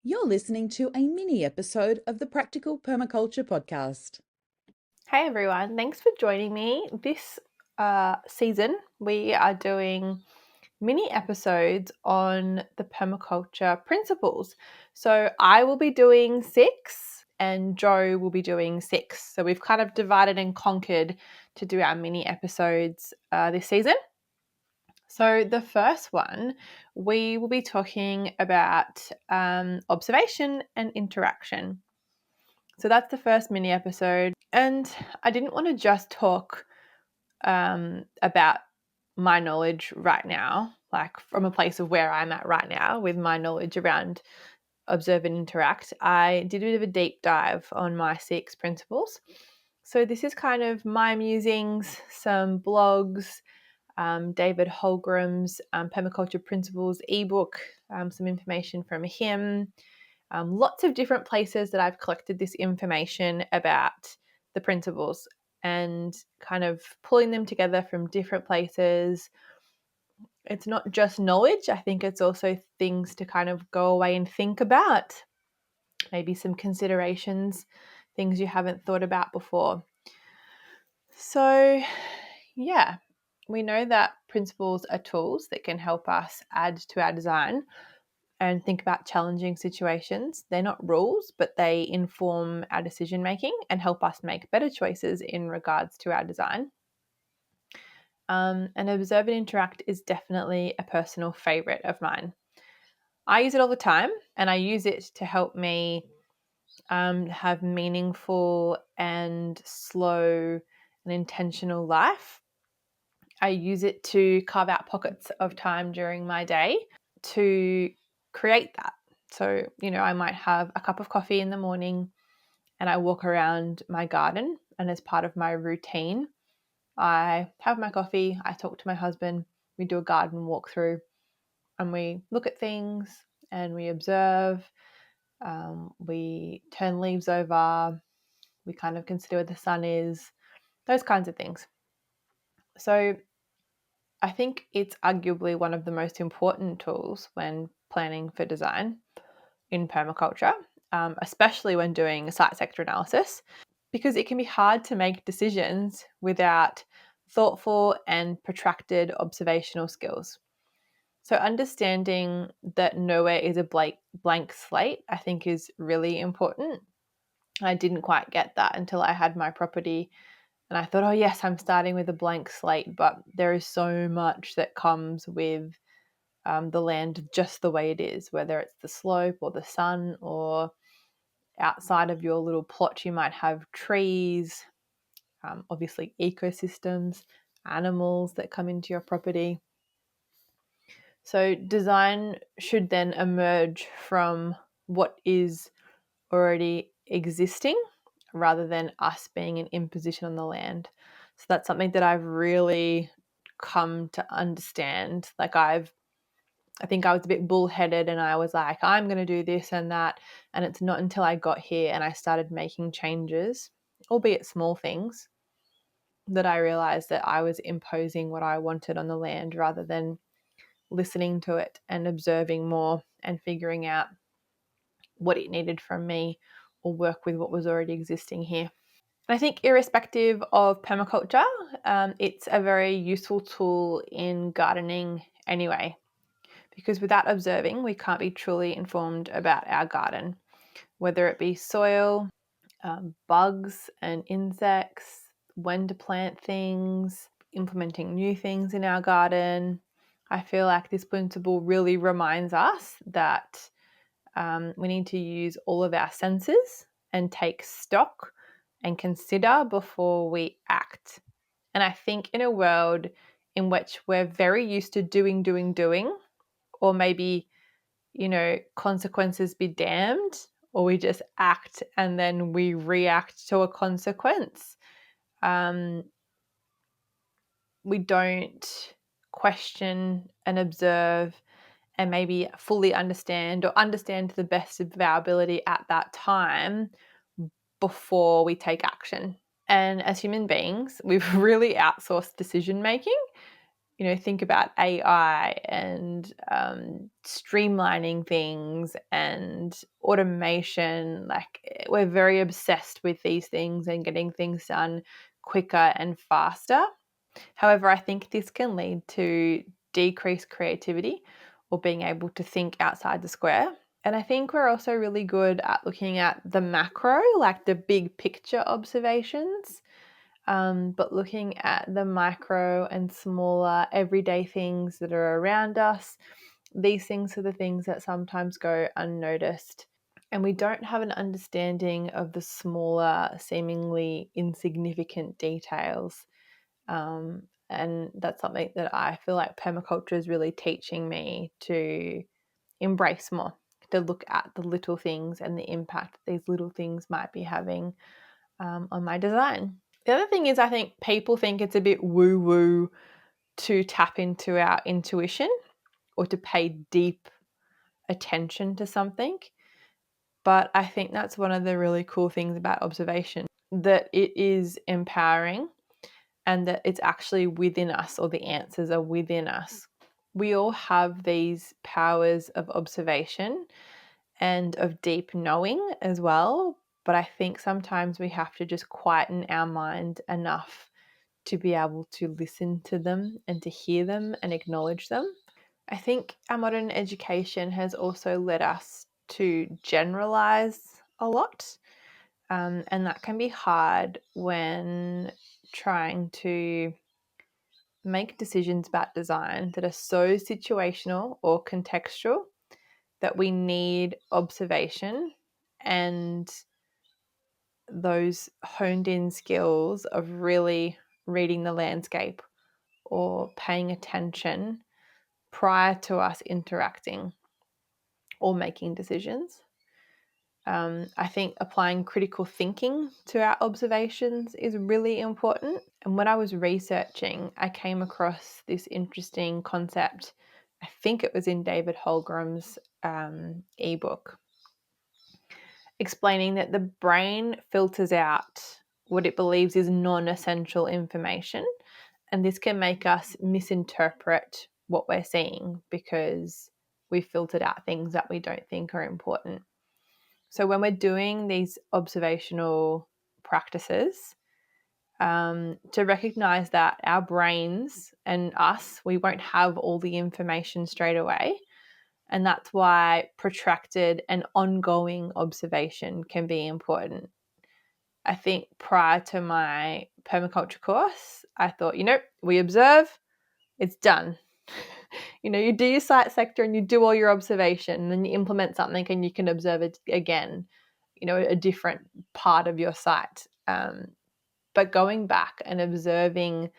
You're listening to a mini episode of the Practical Permaculture podcast. Hey everyone, thanks for joining me. This season, we are doing mini episodes on the permaculture principles. So I will be doing 6 and Joe will be doing 6. So we've kind of divided and conquered to do our mini episodes this season. So the first one, we will be talking about observation and interaction. So that's the first mini episode. And I didn't want to just talk about my knowledge right now, like from a place of where I'm at right now with my knowledge around observe and interact. I did a bit of a deep dive on my 6 principles. So this is kind of my musings, some blogs, David Holgram's Permaculture Principles ebook, some information from him, lots of different places that I've collected this information about the principles and kind of pulling them together from different places. It's not just knowledge, I think it's also things to kind of go away and think about, maybe some considerations, things you haven't thought about before. So, yeah, we know that principles are tools that can help us add to our design and think about challenging situations. They're not rules, but they inform our decision making and help us make better choices in regards to our design. And observe and interact is definitely a personal favorite of mine. I use it all the time, and I use it to help me have meaningful and slow and intentional life. I use it to carve out pockets of time during my day to create that. So, I might have a cup of coffee in the morning and I walk around my garden, and as part of my routine, I have my coffee, I talk to my husband, we do a garden walkthrough, and we look at things and we observe. We turn leaves over, we kind of consider where the sun is, those kinds of things. So I think it's arguably one of the most important tools when planning for design in permaculture, especially when doing a site sector analysis, because it can be hard to make decisions without thoughtful and protracted observational skills. So understanding that nowhere is a blank slate, I think, is really important. I didn't quite get that until I had my property, and I thought, oh yes, I'm starting with a blank slate, but there is so much that comes with the land just the way it is, whether it's the slope or the sun, or outside of your little plot you might have trees, obviously ecosystems, animals that come into your property. So design should then emerge from what is already existing rather than us being an imposition on the land. So that's something that I've really come to understand. I think I was a bit bullheaded and I was like, I'm going to do this and that. And it's not until I got here and I started making changes, albeit small things, that I realized that I was imposing what I wanted on the land rather than listening to it and observing more and figuring out what it needed from me or work with what was already existing here. And I think irrespective of permaculture, it's a very useful tool in gardening anyway, because without observing, we can't be truly informed about our garden, whether it be soil, bugs and insects, when to plant things, implementing new things in our garden. I feel like this principle really reminds us that we need to use all of our senses and take stock and consider before we act. And I think in a world in which we're very used to doing, or maybe, consequences be damned, or we just act and then we react to a consequence. We don't question and observe and maybe fully understand or understand to the best of our ability at that time before we take action. And as human beings, we've really outsourced decision making. think about AI and streamlining things and automation. Like, we're very obsessed with these things and getting things done quicker and faster. However, I think this can lead to decreased creativity or being able to think outside the square. And I think we're also really good at looking at the macro, like the big picture observations, but looking at the micro and smaller everyday things that are around us. These things are the things that sometimes go unnoticed. And we don't have an understanding of the smaller, seemingly insignificant details. And that's something that I feel like permaculture is really teaching me to embrace more, to look at the little things and the impact these little things might be having on my design. The other thing is, I think people think it's a bit woo-woo to tap into our intuition or to pay deep attention to something. But I think that's one of the really cool things about observation, that it is empowering and that it's actually within us, or the answers are within us. We all have these powers of observation and of deep knowing as well. But I think sometimes we have to just quieten our mind enough to be able to listen to them and to hear them and acknowledge them. I think our modern education has also led us to generalize a lot. And that can be hard when trying to make decisions about design that are so situational or contextual that we need observation and those honed in skills of really reading the landscape or paying attention prior to us interacting or making decisions. I think applying critical thinking to our observations is really important. And when I was researching, I came across this interesting concept. I think it was in David Holgram's ebook, explaining that the brain filters out what it believes is non-essential information. And this can make us misinterpret what we're seeing because we filtered out things that we don't think are important. So when we're doing these observational practices, to recognize that our brains and us, we won't have all the information straight away. And that's why protracted and ongoing observation can be important. I think prior to my permaculture course, I thought, we observe, it's done. You do your site sector and you do all your observation, and then you implement something and you can observe it again, a different part of your site. But going back and observing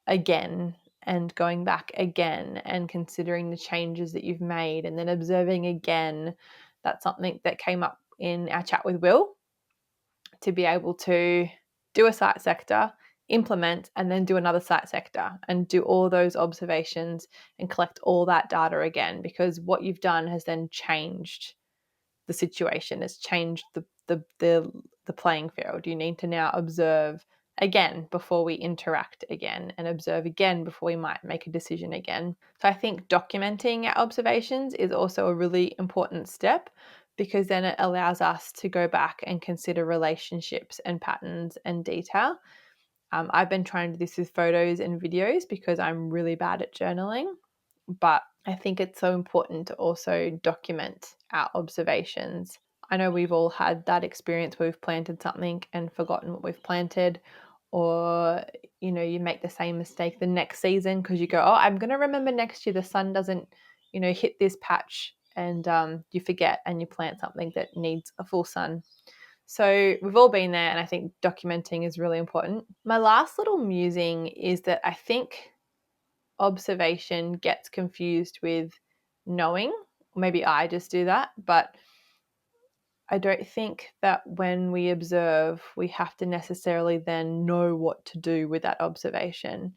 again and going back again and considering the changes that you've made and then observing again, that's something that came up in our chat with Will, to be able to do a site sector, implement, and then do another site sector and do all those observations and collect all that data again, because what you've done has then changed the situation. It's changed the playing field. You need to now observe again before we interact again, and observe again before we might make a decision again. So I think documenting our observations is also a really important step, because then it allows us to go back and consider relationships and patterns and detail. I've been trying to do this with photos and videos because I'm really bad at journaling, but I think it's so important to also document our observations. I know we've all had that experience where we've planted something and forgotten what we've planted, or you make the same mistake the next season because you go, oh, I'm going to remember next year the sun doesn't hit this patch, and you forget and you plant something that needs a full sun. So we've all been there, and I think documenting is really important. My last little musing is that I think observation gets confused with knowing. Maybe I just do that, but I don't think that when we observe, we have to necessarily then know what to do with that observation.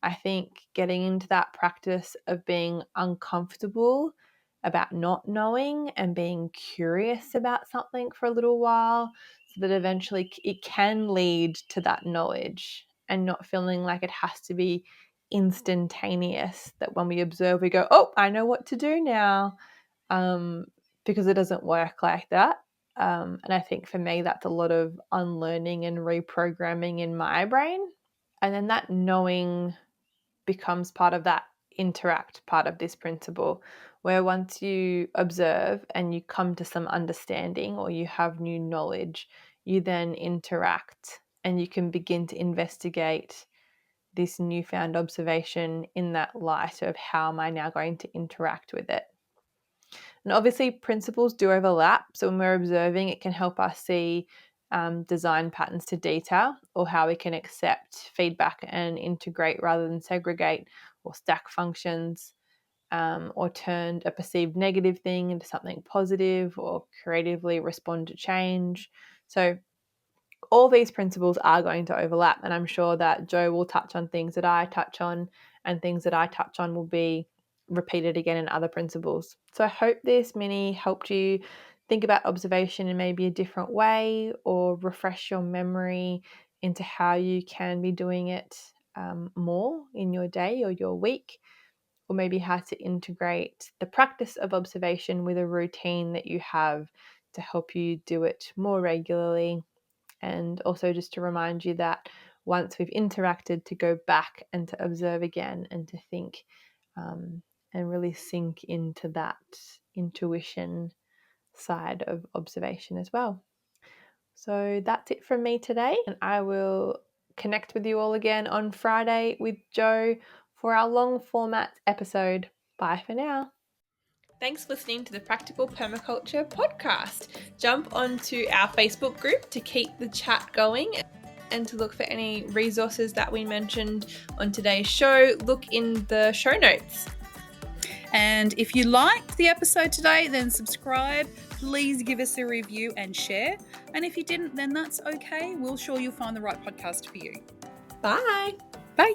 I think getting into that practice of being uncomfortable about not knowing and being curious about something for a little while, so that eventually it can lead to that knowledge, and not feeling like it has to be instantaneous, that when we observe, we go, oh, I know what to do now, because it doesn't work like that. And I think for me, that's a lot of unlearning and reprogramming in my brain. And then that knowing becomes part of that interact part of this principle, where once you observe and you come to some understanding or you have new knowledge, you then interact and you can begin to investigate this newfound observation in that light of how am I now going to interact with it. And obviously, principles do overlap. So when we're observing, it can help us see design patterns to detail, or how we can accept feedback and integrate rather than segregate, or stack functions, or turn a perceived negative thing into something positive, or creatively respond to change. So all these principles are going to overlap, and I'm sure that Jo will touch on things that I touch on, and things that I touch on will be repeated again in other principles. So I hope this mini helped you think about observation in maybe a different way, or refresh your memory into how you can be doing it more in your day or your week, or maybe how to integrate the practice of observation with a routine that you have to help you do it more regularly. And also just to remind you that once we've interacted, to go back and to observe again, and to think and really sink into that intuition side of observation as well. So that's it from me today, and I will connect with you all again on Friday with Jo for our long format episode. Bye for now. Thanks for listening to the Practical Permaculture podcast. Jump onto our Facebook group to keep the chat going and to look for any resources that we mentioned on today's show. Look in the show notes. And if you liked the episode today, then subscribe. Please give us a review and share. And if you didn't, then that's okay. We're sure you'll find the right podcast for you. Bye. Bye.